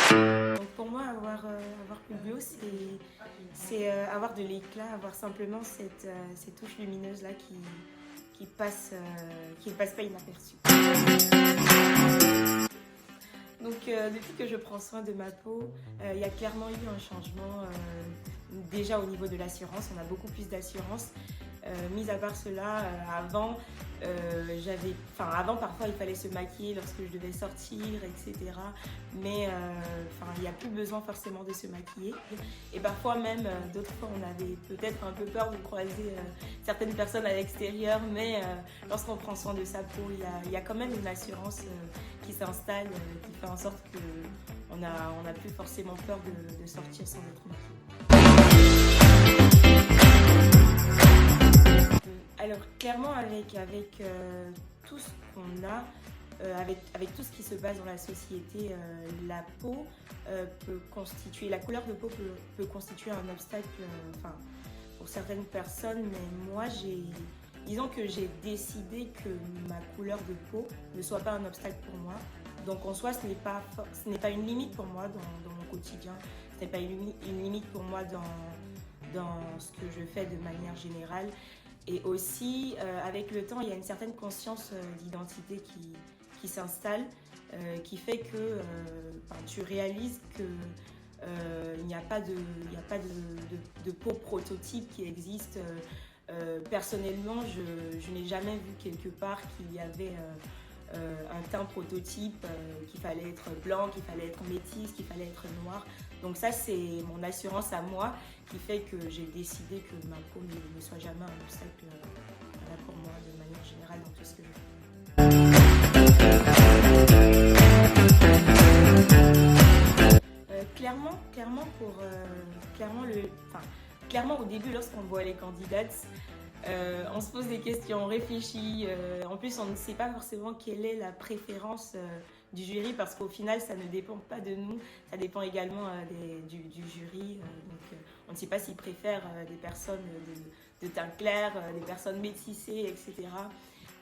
Donc pour moi, avoir Publio, c'est avoir de l'éclat, avoir simplement cette touche lumineuse là qui ne passe pas inaperçue. Donc depuis que je prends soin de ma peau, il y a clairement eu un changement déjà au niveau de l'assurance. On a beaucoup plus d'assurance. Mis à part cela, avant parfois il fallait se maquiller lorsque je devais sortir, etc. Mais il n'y a plus besoin forcément de se maquiller. Et parfois même, d'autres fois, on avait peut-être un peu peur de croiser certaines personnes à l'extérieur, mais lorsqu'on prend soin de sa peau, il y a quand même une assurance qui s'installe, qui fait en sorte qu'on n'a plus forcément peur de sortir sans être maquillée. Alors clairement avec tout ce qu'on a, avec tout ce qui se passe dans la société, la peau la couleur de peau peut constituer un obstacle pour certaines personnes, mais moi disons que j'ai décidé que ma couleur de peau ne soit pas un obstacle pour moi. Donc en soi, ce n'est pas une limite pour moi dans mon quotidien, ce n'est pas une limite pour moi dans ce que je fais de manière générale. Et aussi, avec le temps, il y a une certaine conscience d'identité qui s'installe, qui fait que tu réalises qu'il n'y a pas de peau prototype qui existe. Personnellement, je n'ai jamais vu quelque part qu'il y avait un teint prototype, qu'il fallait être blanc, qu'il fallait être métisse, qu'il fallait être noir. Donc ça, c'est mon assurance à moi qui fait que j'ai décidé que ma peau ne soit jamais un obstacle pour moi de manière générale dans tout ce que je fais. Clairement au début, lorsqu'on voit les candidates, on se pose des questions, on réfléchit. En plus, on ne sait pas forcément quelle est la préférence du jury parce qu'au final, ça ne dépend pas de nous, ça dépend également du jury. On ne sait pas s'ils préfèrent des personnes de teint clair, des personnes métissées, etc.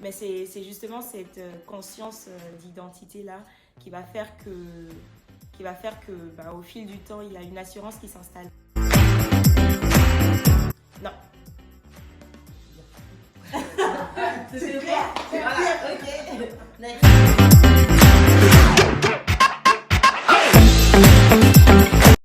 Mais c'est justement cette conscience d'identité-là qui va faire que au fil du temps, il y a une assurance qui s'installe.